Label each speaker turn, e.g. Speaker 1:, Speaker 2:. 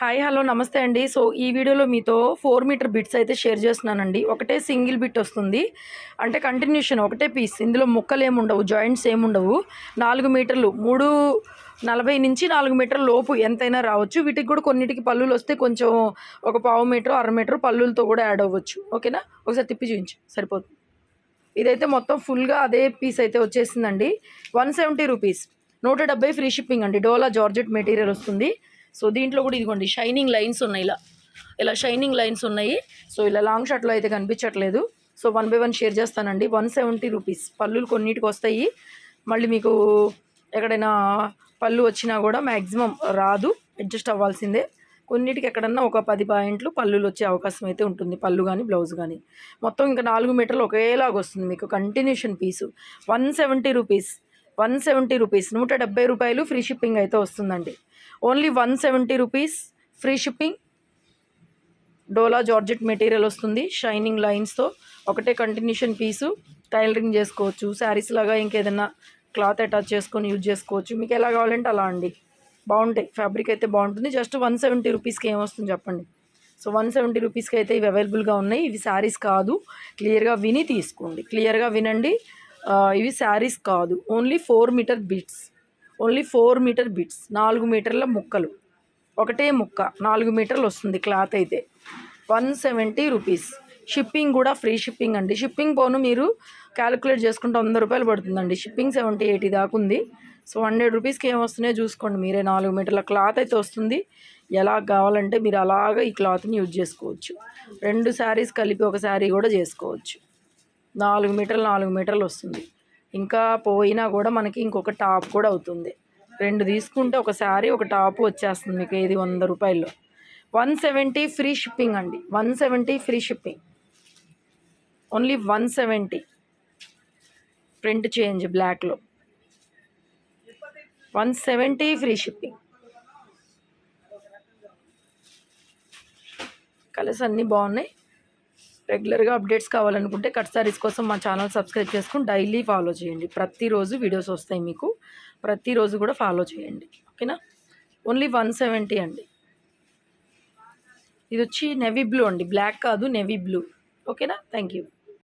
Speaker 1: Hi hello నమస్తే అండి. So ఈ వీడియోలో మీతో 4 మీటర్ బిట్స్ అయితే షేర్ చేస్తున్నానండి. ఒకటే సింగిల్ బిట్ వస్తుంది, అంటే కంటిన్యూషన్ ఒకటే పీస్. ఇందులో ముక్కలు ఏముండవు, జాయింట్స్ ఏముండవు. 4 మీటర్లు 3:40 నుంచి 4 మీటర్ల లోపు ఎంతైనా రావచ్చు. వీటికి కూడా కొన్నిటికి పళ్ళులు వస్తే కొంచెం ఒక పావు మీటర్ అర మీటర్ పళ్ళులతో కూడా యాడ్ అవ్వచ్చు. ఓకేనా, ఒకసారి తిప్పి చూపించు సరిపోతుంది. ఇదైతే మొత్తం ఫుల్గా అదే పీస్ అయితే వచ్చేసిందండి. 170 రూపీస్, 170 ఫ్రీ షిప్పింగ్ అండి. డోలా జార్జెట్ మెటీరియల్ వస్తుంది. సో దీంట్లో కూడా ఇదిగోండి షైనింగ్ లైన్స్ ఉన్నాయి, ఇలా షైనింగ్ లైన్స్ ఉన్నాయి. సో ఇలా లాంగ్ షర్ట్లో అయితే కనిపించట్లేదు. సో 1 బై 1 షేర్ చేస్తానండి. 170 రూపీస్. పళ్ళులు కొన్నిటికి వస్తాయి, మళ్ళీ మీకు ఎక్కడైనా పళ్ళు వచ్చినా కూడా మ్యాక్సిమం రాదు, అడ్జస్ట్ అవ్వాల్సిందే. కొన్నిటికి ఎక్కడన్నా ఒక 10 పాయింట్లు పళ్ళులు వచ్చే అవకాశం అయితే ఉంటుంది, పళ్ళు కానీ బ్లౌజ్ కానీ. మొత్తం ఇంకా 4 మీటర్లు ఒకేలాగా వస్తుంది మీకు కంటిన్యూషన్ పీసు. 170 రూపీస్, 170 రూపీస్, 170 రూపాయలు ఫ్రీ షిప్పింగ్ అయితే వస్తుందండి. Only 170 rupees free shipping. డోలా జార్జెట్ మెటీరియల్ వస్తుంది షైనింగ్ లైన్స్తో. ఒకటే కంటిన్యూషన్ పీసు. టైలరింగ్ చేసుకోవచ్చు, శారీస్ లాగా ఇంకేదైనా క్లాత్ అటాచ్ చేసుకొని యూజ్ చేసుకోవచ్చు. మీకు ఎలా కావాలంటే అలా అండి, బాగుంటాయి. ఫ్యాబ్రిక్ అయితే బాగుంటుంది. జస్ట్ 170 రూపీస్కి ఏమొస్తుంది చెప్పండి. సో 170 రూపీస్కి అయితే ఇవి అవైలబుల్గా ఉన్నాయి. ఇవి శారీస్ కాదు, క్లియర్గా విని తీసుకోండి, క్లియర్గా వినండి. ఇవి శారీస్ కాదు, only 4 meter bits, only 4 meter bits. 4 మీటర్ల ముక్కలు, ఒకటే ముక్క 4 మీటర్లు వస్తుంది క్లాత్ అయితే. 170 రూపీస్. షిప్పింగ్ కూడా ఫ్రీ షిప్పింగ్ అండి. షిప్పింగ్ పోను మీరు క్యాలిక్యులేట్ చేసుకుంటే 100 రూపాయలు పడుతుందండి. షిప్పింగ్ 70-80 దాకా ఉంది. సో 100 రూపీస్కి ఏమొస్తున్నాయో చూసుకోండి మీరే. 4 మీటర్ల క్లాత్ అయితే వస్తుంది. ఎలా కావాలంటే మీరు అలాగా ఈ క్లాత్ని యూజ్ చేసుకోవచ్చు. 2 శారీస్ కలిపి ఒక శారీ కూడా చేసుకోవచ్చు. 4 మీటర్లు వస్తుంది. ఇంకా పోయినా కూడా మనకి ఇంకొక టాప్ కూడా అవుతుంది. 2 తీసుకుంటే ఒక శారీ ఒక టాప్ వచ్చేస్తుంది మీకు. ఏది 100 రూపాయల్లో. 170 ఫ్రీ షిప్పింగ్ అండి. 170 free shipping, only 170. Print change బ్లాక్లో 170 ఫ్రీ షిప్పింగ్. కలర్స్ అన్నీ బాగున్నాయి. రెగ్యులర్గా అప్డేట్స్ కావాలనుకుంటే కట్ సారీస్ కోసం మా ఛానల్ సబ్స్క్రైబ్ చేసుకుని డైలీ ఫాలో చేయండి. ప్రతిరోజు వీడియోస్ వస్తాయి మీకు, ప్రతిరోజు కూడా ఫాలో చేయండి. ఓకేనా, ఓన్లీ 170 అండి. ఇది వచ్చి నెవీ బ్లూ అండి, బ్లాక్ కాదు, నెవీ బ్లూ. ఓకేనా, థ్యాంక్ యూ.